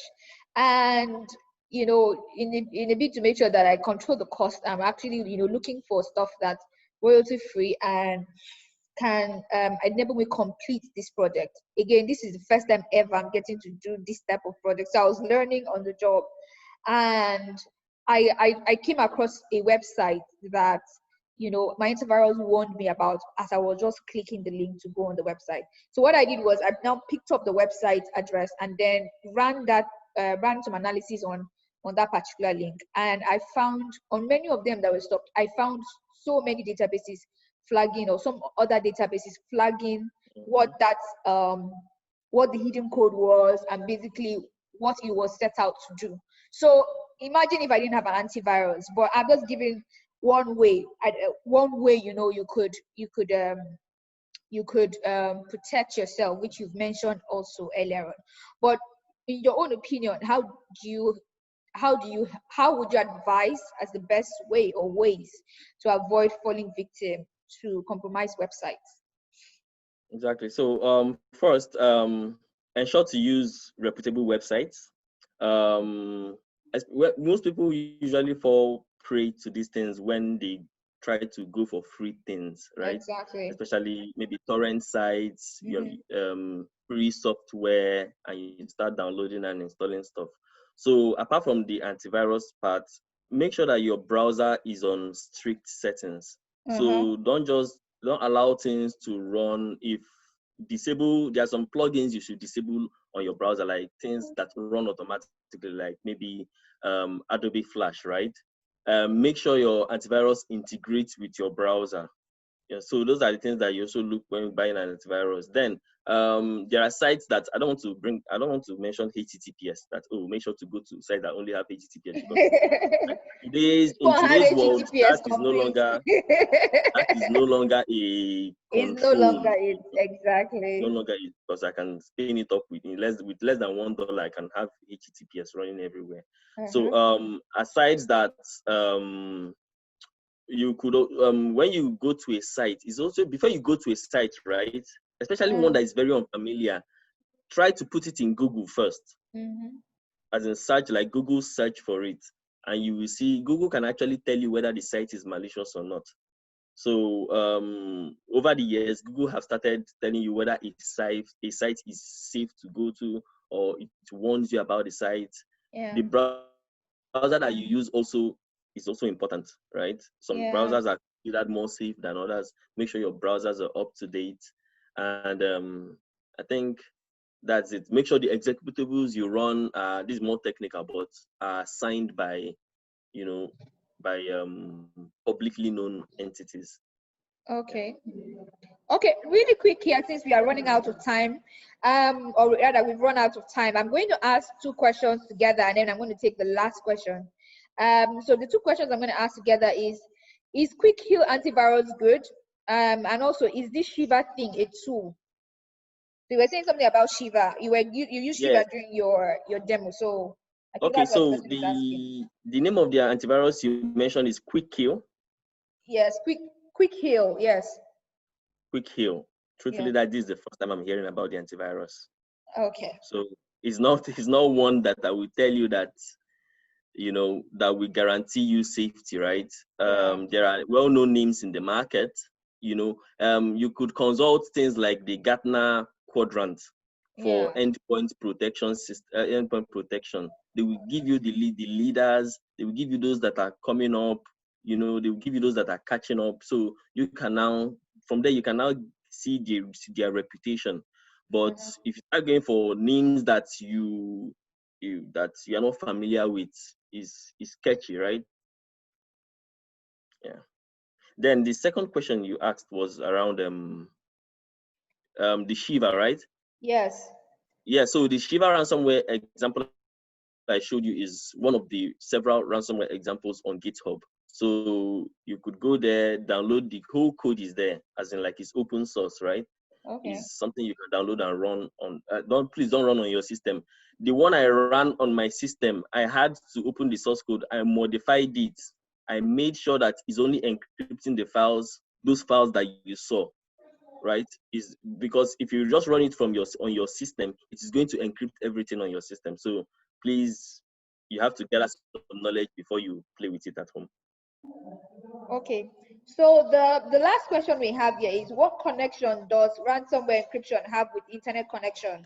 and in a bid to make sure that I control the cost, I'm actually looking for stuff that's royalty free and can enable me complete this project. Again, this is the first time ever I'm getting to do this type of project, so I was learning on the job, and I came across a website that my antivirus warned me about as I was just clicking the link to go on the website. So what I did was I now picked up the website address and then ran some analysis on that particular link, and I found on many of them that were stopped, I found so many databases flagging, or some other databases flagging what the hidden code was and basically what it was set out to do. So imagine if I didn't have an antivirus, but I'm just giving one way you could protect yourself, which you've mentioned also earlier on. But in your own opinion, how would you advise as the best way or ways to avoid falling victim to compromised websites? Exactly. So first, ensure to use reputable websites. Most people usually fall prey to these things when they try to go for free things, right? Exactly. Especially maybe torrent sites, your free software, and you start downloading and installing stuff. So apart from the antivirus part, make sure that your browser is on strict settings. So don't allow things to run. If there are some plugins you should disable on your browser, like things that run automatically, like maybe Adobe Flash, right? Make sure your antivirus integrates with your browser. Yeah, so those are the things that you also look when buying an antivirus. Then there are sites that I don't want to mention HTTPS. That make sure to go to sites that only have HTTPS, because in today's world that is no longer a it's no control. longer it, exactly. No longer it, because I can spin it up with less than $1. I can have HTTPS running everywhere. So aside that, you could when you go to a site, is also before you go to a site, right? Especially one that is very unfamiliar, try to put it in Google first. As in search, like Google search for it, and you will see Google can actually tell you whether the site is malicious or not. So over the years, Google have started telling you whether a site is safe to go to, or it warns you about the site. The browser that you use is also important, right? Some browsers are considered more safe than others. Make sure your browsers are up to date, and I think that's it. Make sure the executables you run, this is more technical, but are signed by publicly known entities. Okay, really quick here, since we are running out of time, or rather we've run out of time. I'm going to ask two questions together, and then I'm going to take the last question. So the two questions I'm going to ask together is Quick Heal antivirus good? And also, is this Shiva thing a tool? So you were saying something about Shiva. You used Shiva during your demo. So I think that's what the person is asking. The name of the antivirus you mentioned is Quick Heal. Yes, Quick Heal. Yes. Quick Heal. Truthfully, that is the first time I'm hearing about the antivirus. Okay. So it's not one that I will tell you that that will guarantee you safety, right? There are well-known names in the market. You could consult things like the Gartner quadrant for endpoint protection protection. They will give you the leaders. They will give you those that are coming up. They will give you those that are catching up. So you can now, from there, you can now see their reputation. But if you start going for names that you are not familiar with, is sketchy, right? Yeah. Then the second question you asked was around the Shiva, right? Yes. Yeah. So the Shiva ransomware example I showed you is one of the several ransomware examples on GitHub. So you could go there, download the whole code is there, as in like it's open source, right? Okay. Is something you can download and run on. Please don't run on your system. The one I ran on my system, I had to open the source code. I modified it. I made sure that it's only encrypting the files, those files that you saw, right? Is because if you just run it from on your system, it is going to encrypt everything on your system. So please, you have to gather some knowledge before you play with it at home. Okay. So the last question we have here is, what connection does ransomware encryption have with internet connection?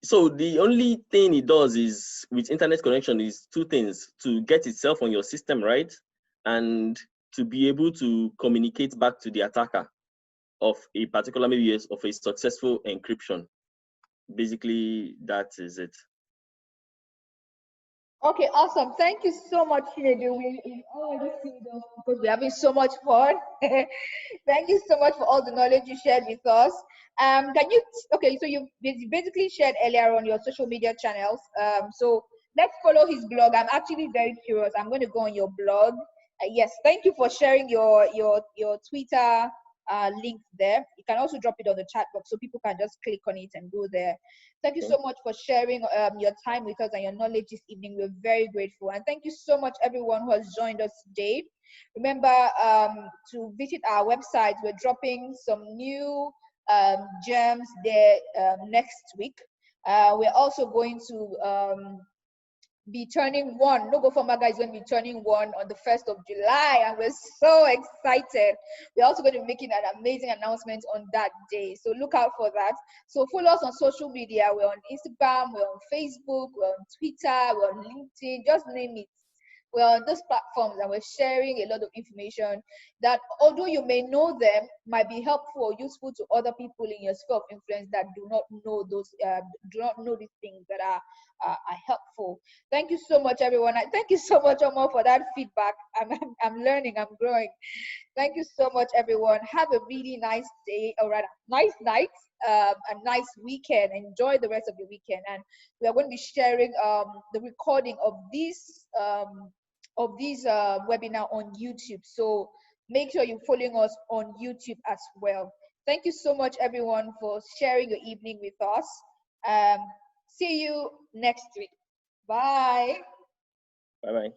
So the only thing it does is with internet connection is two things: to get itself on your system, right? And to be able to communicate back to the attacker of a particular, maybe of a successful encryption. Basically, that is it. Okay, awesome. Thank you so much, Chinedu. We already filled up because we're having so much fun. Thank you so much for all the knowledge you shared with us. Can you, okay, so you basically shared earlier on your social media channels. So let's follow his blog. I'm actually very curious. I'm going to go on your blog. Yes, thank you for sharing your Twitter link there. You can also drop it on the chat box so people can just click on it and go there. Thank you so much for sharing your time with us and your knowledge this evening. We're very grateful. And thank you so much, everyone who has joined us today. Remember to visit our website. We're dropping some new gems there next week. We're also going to be turning one. No Go for Maga is going to be turning one on the 1st of July, and we're so excited. We're also going to be making an amazing announcement on that day, so look out for that. So follow us on social media. We're on Instagram, we're on Facebook, we're on Twitter, we're on LinkedIn, just name it. We're on those platforms and we're sharing a lot of information that, although you may know them, might be helpful or useful to other people in your sphere of influence that do not know these things that are helpful. Thank you so much, everyone. Thank you so much, Omar, for that feedback. I'm learning, I'm growing. Thank you so much, everyone. Have a really nice day, or rather, nice night, a nice weekend. Enjoy the rest of your weekend. And we are going to be sharing the recording of this webinar on YouTube. So make sure you're following us on YouTube as well. Thank you so much, everyone, for sharing your evening with us. See you next week. Bye. Bye-bye.